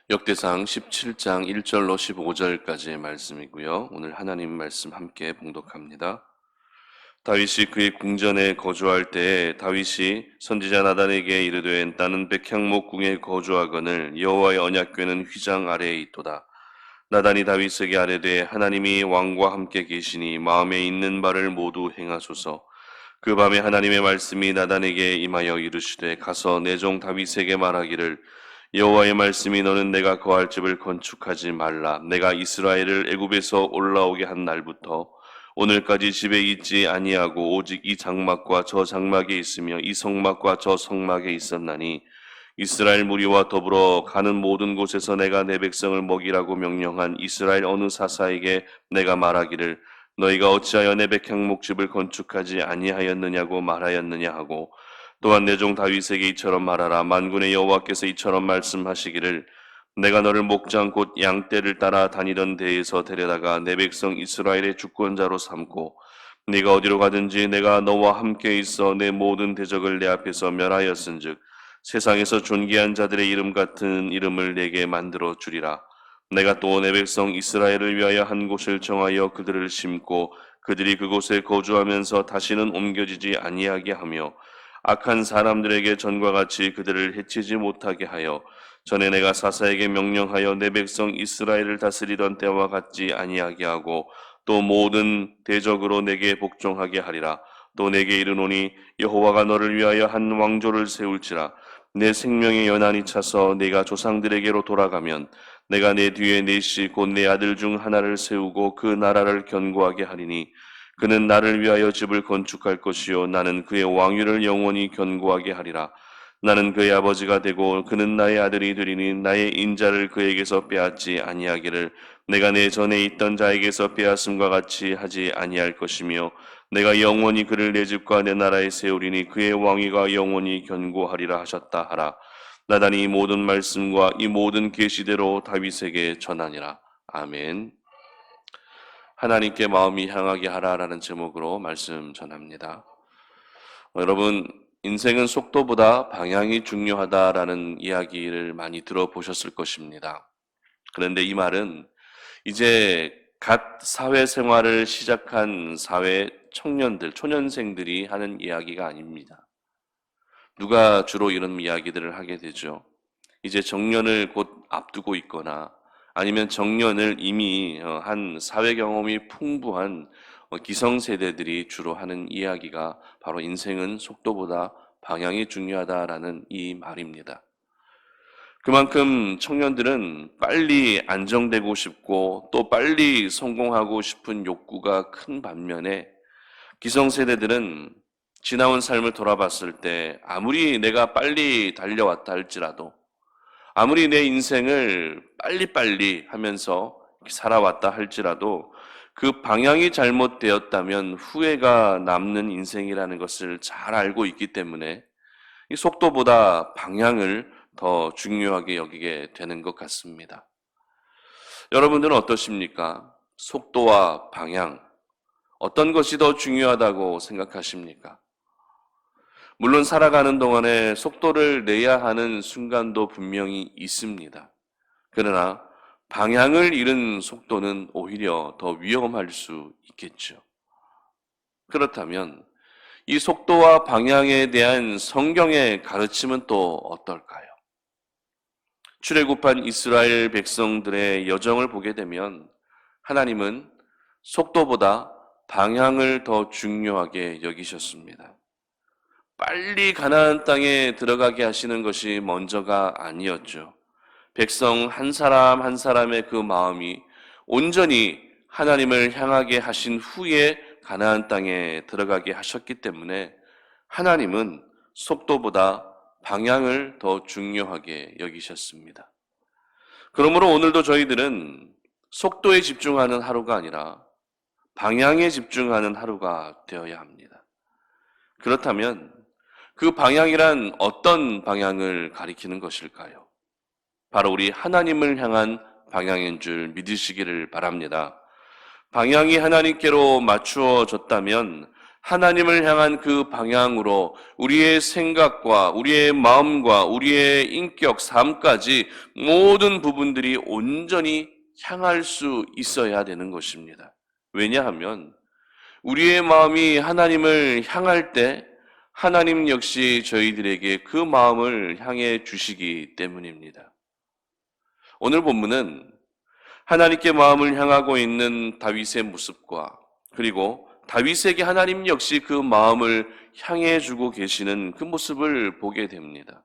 역대상 17장 1절로 15절까지의 말씀이고요. 오늘 하나님 말씀 함께 봉독합니다. 다윗이 그의 궁전에 거주할 때에 다윗이 선지자 나단에게 이르되 나는 백향목궁에 거주하거늘 여호와의 언약궤는 휘장 아래에 있도다. 나단이 다윗에게 아뢰되 하나님이 왕과 함께 계시니 마음에 있는 바를 모두 행하소서. 그 밤에 하나님의 말씀이 나단에게 임하여 이르시되 가서 내 종 다윗에게 말하기를 여호와의 말씀이 너는 내가 거할 집을 건축하지 말라. 내가 이스라엘을 애굽에서 올라오게 한 날부터 오늘까지 집에 있지 아니하고 오직 이 장막과 저 장막에 있으며 이 성막과 저 성막에 있었나니 이스라엘 무리와 더불어 가는 모든 곳에서 내가 내 백성을 먹이라고 명령한 이스라엘 어느 사사에게 내가 말하기를 너희가 어찌하여 내 백향목집을 건축하지 아니하였느냐고 말하였느냐 하고 또한 내 종 다윗에게 이처럼 말하라. 만군의 여호와께서 이처럼 말씀하시기를 내가 너를 목장 곧 양떼를 따라 다니던 데에서 데려다가 내 백성 이스라엘의 주권자로 삼고 네가 어디로 가든지 내가 너와 함께 있어 내 모든 대적을 내 앞에서 멸하였은즉 세상에서 존귀한 자들의 이름 같은 이름을 내게 만들어 주리라. 내가 또 내 백성 이스라엘을 위하여 한 곳을 정하여 그들을 심고 그들이 그곳에 거주하면서 다시는 옮겨지지 아니하게 하며 악한 사람들에게 전과 같이 그들을 해치지 못하게 하여 전에 내가 사사에게 명령하여 내 백성 이스라엘을 다스리던 때와 같지 아니하게 하고 또 모든 대적으로 내게 복종하게 하리라. 또 내게 이르노니 여호와가 너를 위하여 한 왕조를 세울지라. 내 생명의 연한이 차서 내가 조상들에게로 돌아가면 내가 내 뒤에 넷이 곧 내 아들 중 하나를 세우고 그 나라를 견고하게 하리니 그는 나를 위하여 집을 건축할 것이요 나는 그의 왕위를 영원히 견고하게 하리라. 나는 그의 아버지가 되고 그는 나의 아들이 되리니 나의 인자를 그에게서 빼앗지 아니하기를 내가 내 전에 있던 자에게서 빼앗음과 같이 하지 아니할 것이며 내가 영원히 그를 내 집과 내 나라에 세우리니 그의 왕위가 영원히 견고하리라 하셨다 하라. 나단이 이 모든 말씀과 이 모든 계시대로 다윗에게 전하니라. 아멘. 하나님께 마음이 향하게 하라라는 제목으로 말씀 전합니다. 여러분, 인생은 속도보다 방향이 중요하다라는 이야기를 많이 들어보셨을 것입니다. 그런데 이 말은 이제 갓 사회생활을 시작한 사회 청년들, 초년생들이 하는 이야기가 아닙니다. 누가 주로 이런 이야기들을 하게 되죠? 이제 정년을 곧 앞두고 있거나 아니면 정년을 이미 한 사회 경험이 풍부한 기성세대들이 주로 하는 이야기가 바로 인생은 속도보다 방향이 중요하다라는 이 말입니다. 그만큼 청년들은 빨리 안정되고 싶고 또 빨리 성공하고 싶은 욕구가 큰 반면에 기성세대들은 지나온 삶을 돌아봤을 때 아무리 내가 빨리 달려왔다 할지라도 아무리 내 인생을 빨리빨리 하면서 살아왔다 할지라도 그 방향이 잘못되었다면 후회가 남는 인생이라는 것을 잘 알고 있기 때문에 이 속도보다 방향을 더 중요하게 여기게 되는 것 같습니다. 여러분들은 어떠십니까? 속도와 방향, 어떤 것이 더 중요하다고 생각하십니까? 물론 살아가는 동안에 속도를 내야 하는 순간도 분명히 있습니다. 그러나 방향을 잃은 속도는 오히려 더 위험할 수 있겠죠. 그렇다면 이 속도와 방향에 대한 성경의 가르침은 또 어떨까요? 출애굽한 이스라엘 백성들의 여정을 보게 되면 하나님은 속도보다 방향을 더 중요하게 여기셨습니다. 빨리 가나안 땅에 들어가게 하시는 것이 먼저가 아니었죠. 백성 한 사람 한 사람의 그 마음이 온전히 하나님을 향하게 하신 후에 가나안 땅에 들어가게 하셨기 때문에 하나님은 속도보다 방향을 더 중요하게 여기셨습니다. 그러므로 오늘도 저희들은 속도에 집중하는 하루가 아니라 방향에 집중하는 하루가 되어야 합니다. 그렇다면 그 방향이란 어떤 방향을 가리키는 것일까요? 바로 우리 하나님을 향한 방향인 줄 믿으시기를 바랍니다. 방향이 하나님께로 맞추어졌다면 하나님을 향한 그 방향으로 우리의 생각과 우리의 마음과 우리의 인격, 삶까지 모든 부분들이 온전히 향할 수 있어야 되는 것입니다. 왜냐하면 우리의 마음이 하나님을 향할 때 하나님 역시 저희들에게 그 마음을 향해 주시기 때문입니다. 오늘 본문은 하나님께 마음을 향하고 있는 다윗의 모습과 그리고 다윗에게 하나님 역시 그 마음을 향해 주고 계시는 그 모습을 보게 됩니다.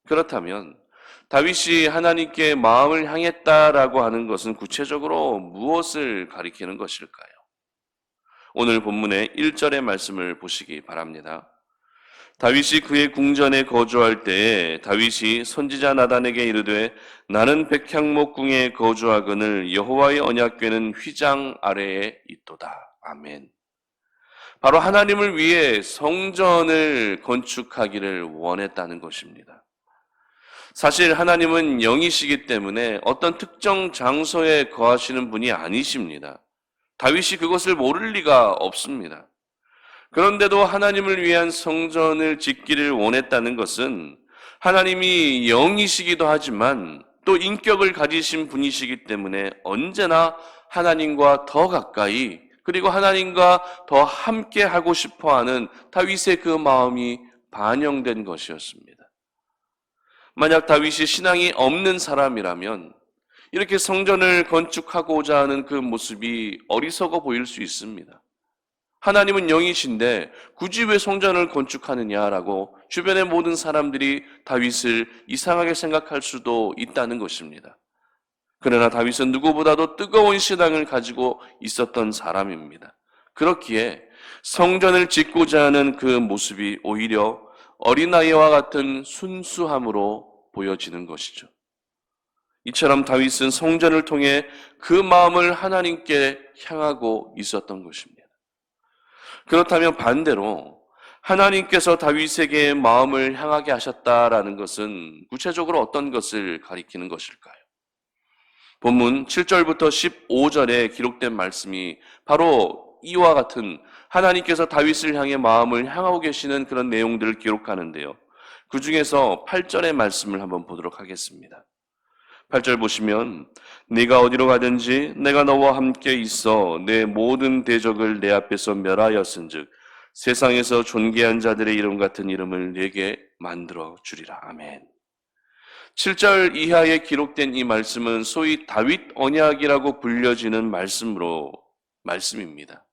그렇다면 다윗이 하나님께 마음을 향했다라고 하는 것은 구체적으로 무엇을 가리키는 것일까요? 오늘 본문의 1절의 말씀을 보시기 바랍니다. 다윗이 그의 궁전에 거주할 때에 다윗이 선지자 나단에게 이르되 나는 백향목궁에 거주하거늘 여호와의 언약궤는 휘장 아래에 있도다. 아멘. 바로 하나님을 위해 성전을 건축하기를 원했다는 것입니다. 사실 하나님은 영이시기 때문에 어떤 특정 장소에 거하시는 분이 아니십니다. 다윗이 그것을 모를 리가 없습니다. 그런데도 하나님을 위한 성전을 짓기를 원했다는 것은 하나님이 영이시기도 하지만 또 인격을 가지신 분이시기 때문에 언제나 하나님과 더 가까이 그리고 하나님과 더 함께 하고 싶어하는 다윗의 그 마음이 반영된 것이었습니다. 만약 다윗이 신앙이 없는 사람이라면 이렇게 성전을 건축하고자 하는 그 모습이 어리석어 보일 수 있습니다. 하나님은 영이신데 굳이 왜 성전을 건축하느냐라고 주변의 모든 사람들이 다윗을 이상하게 생각할 수도 있다는 것입니다. 그러나 다윗은 누구보다도 뜨거운 신앙을 가지고 있었던 사람입니다. 그렇기에 성전을 짓고자 하는 그 모습이 오히려 어린아이와 같은 순수함으로 보여지는 것이죠. 이처럼 다윗은 성전을 통해 그 마음을 하나님께 향하고 있었던 것입니다. 그렇다면 반대로 하나님께서 다윗에게 마음을 향하게 하셨다라는 것은 구체적으로 어떤 것을 가리키는 것일까요? 본문 7절부터 15절에 기록된 말씀이 바로 이와 같은 하나님께서 다윗을 향해 마음을 향하고 계시는 그런 내용들을 기록하는데요. 그 중에서 8절의 말씀을 한번 보도록 하겠습니다. 8절 보시면 네가 어디로 가든지 내가 너와 함께 있어 내 모든 대적을 내 앞에서 멸하였은즉 세상에서 존귀한 자들의 이름 같은 이름을 내게 만들어 주리라. 아멘. 7절 이하에 기록된 이 말씀은 소위 다윗 언약이라고 불려지는 말씀입니다.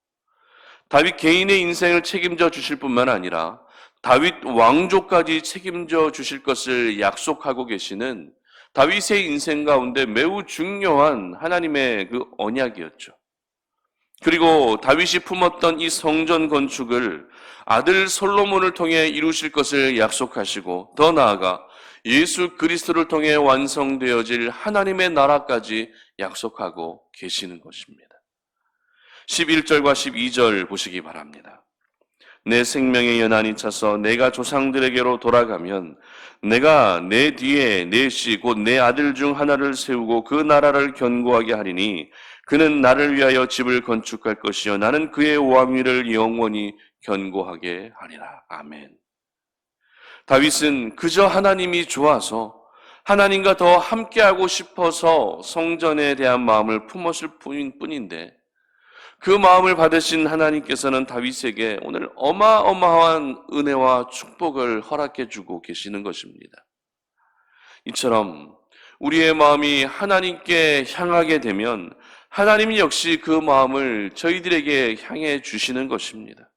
다윗 개인의 인생을 책임져 주실 뿐만 아니라 다윗 왕조까지 책임져 주실 것을 약속하고 계시는 다윗의 인생 가운데 매우 중요한 하나님의 그 언약이었죠. 그리고 다윗이 품었던 이 성전 건축을 아들 솔로몬을 통해 이루실 것을 약속하시고 더 나아가 예수 그리스도를 통해 완성되어질 하나님의 나라까지 약속하고 계시는 것입니다. 11절과 12절 보시기 바랍니다. 내 생명의 연한이 차서 내가 조상들에게로 돌아가면 내가 내 뒤에 내 씨 곧 내 아들 중 하나를 세우고 그 나라를 견고하게 하리니 그는 나를 위하여 집을 건축할 것이요 나는 그의 왕위를 영원히 견고하게 하리라. 아멘. 다윗은 그저 하나님이 좋아서 하나님과 더 함께하고 싶어서 성전에 대한 마음을 품었을 뿐인데 그 마음을 받으신 하나님께서는 다윗에게 오늘 어마어마한 은혜와 축복을 허락해 주고 계시는 것입니다. 이처럼 우리의 마음이 하나님께 향하게 되면 하나님 역시 그 마음을 저희들에게 향해 주시는 것입니다.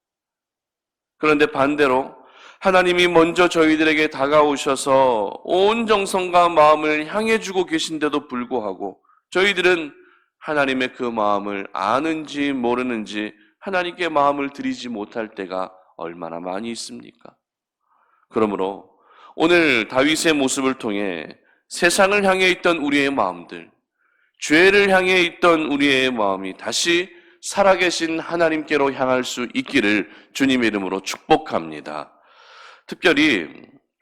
그런데 반대로 하나님이 먼저 저희들에게 다가오셔서 온 정성과 마음을 향해 주고 계신데도 불구하고 저희들은 하나님의 그 마음을 아는지 모르는지 하나님께 마음을 드리지 못할 때가 얼마나 많이 있습니까? 그러므로 오늘 다윗의 모습을 통해 세상을 향해 있던 우리의 마음들, 죄를 향해 있던 우리의 마음이 다시 살아계신 하나님께로 향할 수 있기를 주님의 이름으로 축복합니다. 특별히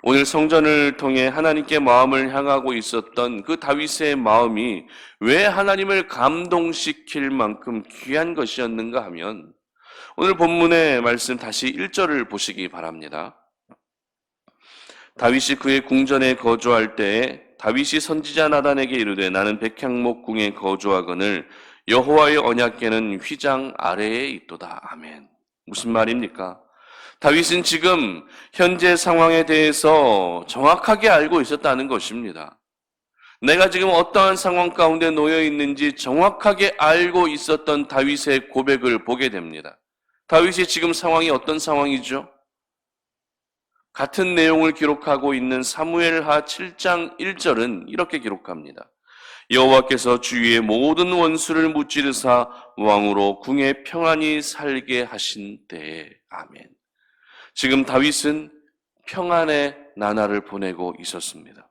오늘 성전을 통해 하나님께 마음을 향하고 있었던 그 다윗의 마음이 왜 하나님을 감동시킬 만큼 귀한 것이었는가 하면 오늘 본문의 말씀 다시 1절을 보시기 바랍니다. 다윗이 그의 궁전에 거주할 때에 다윗이 선지자 나단에게 이르되 나는 백향목 궁에 거주하거늘 여호와의 언약궤는 휘장 아래에 있도다. 아멘. 무슨 말입니까? 다윗은 지금 현재 상황에 대해서 정확하게 알고 있었다는 것입니다. 내가 지금 어떠한 상황 가운데 놓여 있는지 정확하게 알고 있었던 다윗의 고백을 보게 됩니다. 다윗이 지금 상황이 어떤 상황이죠? 같은 내용을 기록하고 있는 사무엘하 7장 1절은 이렇게 기록합니다. 여호와께서 주위의 모든 원수를 무찌르사 왕으로 궁에 평안히 살게 하신 때에. 아멘. 지금 다윗은 평안의 나날을 보내고 있었습니다.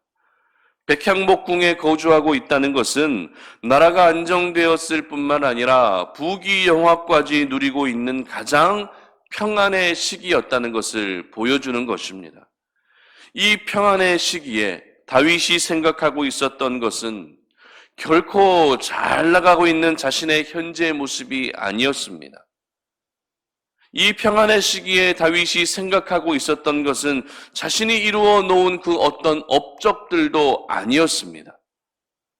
백향목궁에 거주하고 있다는 것은 나라가 안정되었을 뿐만 아니라 부귀영화까지 누리고 있는 가장 평안의 시기였다는 것을 보여주는 것입니다. 이 평안의 시기에 다윗이 생각하고 있었던 것은 결코 잘 나가고 있는 자신의 현재 모습이 아니었습니다. 이 평안의 시기에 다윗이 생각하고 있었던 것은 자신이 이루어 놓은 그 어떤 업적들도 아니었습니다.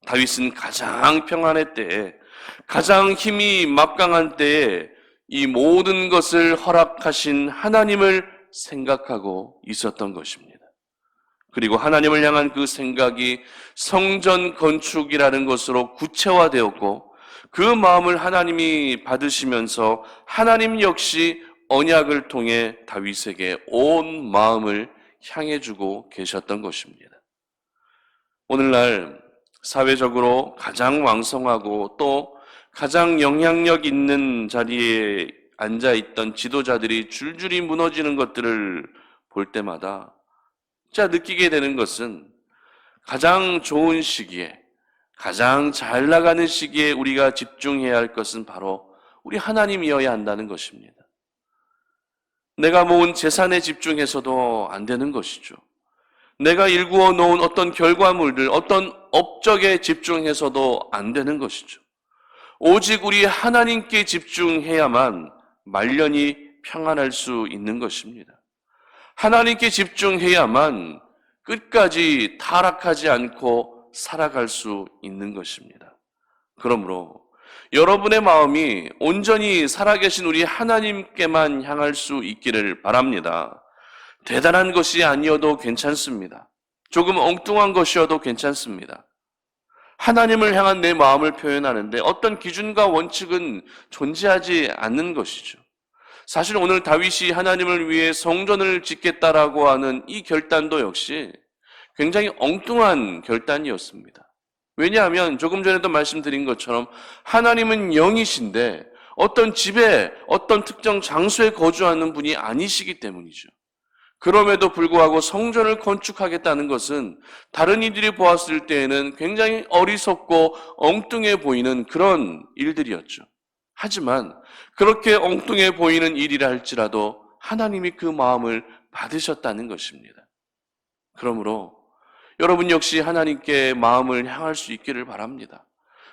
다윗은 가장 평안할 때에, 가장 힘이 막강한 때에 이 모든 것을 허락하신 하나님을 생각하고 있었던 것입니다. 그리고 하나님을 향한 그 생각이 성전 건축이라는 것으로 구체화되었고, 그 마음을 하나님이 받으시면서 하나님 역시 언약을 통해 다윗에게 온 마음을 향해 주고 계셨던 것입니다. 오늘날 사회적으로 가장 왕성하고 또 가장 영향력 있는 자리에 앉아있던 지도자들이 줄줄이 무너지는 것들을 볼 때마다 진짜 느끼게 되는 것은 가장 좋은 시기에, 가장 잘 나가는 시기에 우리가 집중해야 할 것은 바로 우리 하나님이어야 한다는 것입니다. 내가 모은 재산에 집중해서도 안 되는 것이죠. 내가 일구어 놓은 어떤 결과물들, 어떤 업적에 집중해서도 안 되는 것이죠. 오직 우리 하나님께 집중해야만 말년이 평안할 수 있는 것입니다. 하나님께 집중해야만 끝까지 타락하지 않고 살아갈 수 있는 것입니다. 그러므로 여러분의 마음이 온전히 살아계신 우리 하나님께만 향할 수 있기를 바랍니다. 대단한 것이 아니어도 괜찮습니다. 조금 엉뚱한 것이어도 괜찮습니다. 하나님을 향한 내 마음을 표현하는데 어떤 기준과 원칙은 존재하지 않는 것이죠. 사실 오늘 다윗이 하나님을 위해 성전을 짓겠다라고 하는 이 결단도 역시 굉장히 엉뚱한 결단이었습니다. 왜냐하면 조금 전에도 말씀드린 것처럼 하나님은 영이신데 어떤 집에, 어떤 특정 장소에 거주하는 분이 아니시기 때문이죠. 그럼에도 불구하고 성전을 건축하겠다는 것은 다른 이들이 보았을 때에는 굉장히 어리석고 엉뚱해 보이는 그런 일들이었죠. 하지만 그렇게 엉뚱해 보이는 일이라 할지라도 하나님이 그 마음을 받으셨다는 것입니다. 그러므로 여러분 역시 하나님께 마음을 향할 수 있기를 바랍니다.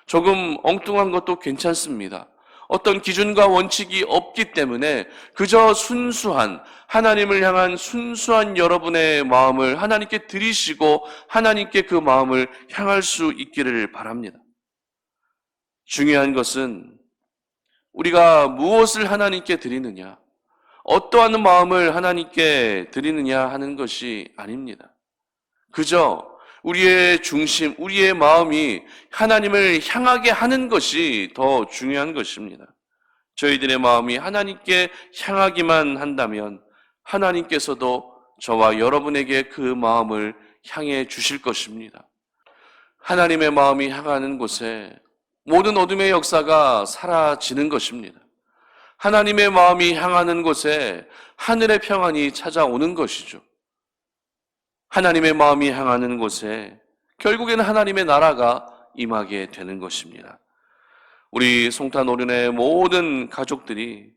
조금 엉뚱한 것도 괜찮습니다. 어떤 기준과 원칙이 없기 때문에 그저 순수한, 하나님을 향한 순수한 여러분의 마음을 하나님께 드리시고 하나님께 그 마음을 향할 수 있기를 바랍니다. 중요한 것은 우리가 무엇을 하나님께 드리느냐, 어떠한 마음을 하나님께 드리느냐 하는 것이 아닙니다. 그저 우리의 중심, 우리의 마음이 하나님을 향하게 하는 것이 더 중요한 것입니다. 저희들의 마음이 하나님께 향하기만 한다면 하나님께서도 저와 여러분에게 그 마음을 향해 주실 것입니다. 하나님의 마음이 향하는 곳에 모든 어둠의 역사가 사라지는 것입니다. 하나님의 마음이 향하는 곳에 하늘의 평안이 찾아오는 것이죠. 하나님의 마음이 향하는 곳에 결국에는 하나님의 나라가 임하게 되는 것입니다. 우리 송탄오륜의 모든 가족들이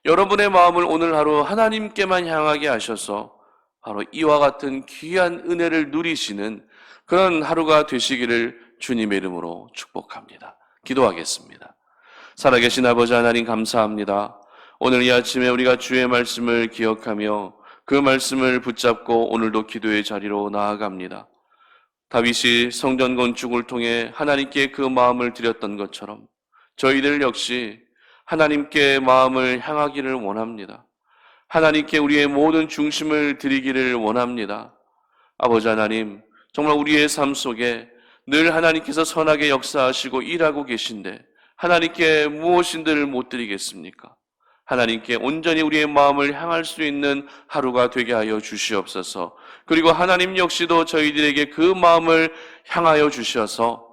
여러분의 마음을 오늘 하루 하나님께만 향하게 하셔서 바로 이와 같은 귀한 은혜를 누리시는 그런 하루가 되시기를 주님의 이름으로 축복합니다. 기도하겠습니다. 살아계신 아버지 하나님 감사합니다. 오늘 이 아침에 우리가 주의 말씀을 기억하며 그 말씀을 붙잡고 오늘도 기도의 자리로 나아갑니다. 다윗이 성전 건축을 통해 하나님께 그 마음을 드렸던 것처럼 저희들 역시 하나님께 마음을 향하기를 원합니다. 하나님께 우리의 모든 중심을 드리기를 원합니다. 아버지 하나님, 정말 우리의 삶 속에 늘 하나님께서 선하게 역사하시고 일하고 계신데 하나님께 무엇인들을 못 드리겠습니까? 하나님께 온전히 우리의 마음을 향할 수 있는 하루가 되게 하여 주시옵소서. 그리고 하나님 역시도 저희들에게 그 마음을 향하여 주셔서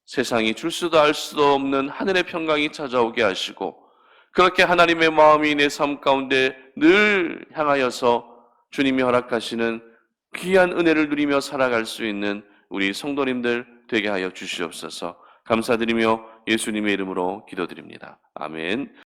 세상이 줄 수도 알 수도 없는 하늘의 평강이 찾아오게 하시고 그렇게 하나님의 마음이 내 삶 가운데 늘 향하여서 주님이 허락하시는 귀한 은혜를 누리며 살아갈 수 있는 우리 성도님들 되게 하여 주시옵소서. 감사드리며 예수님의 이름으로 기도드립니다. 아멘.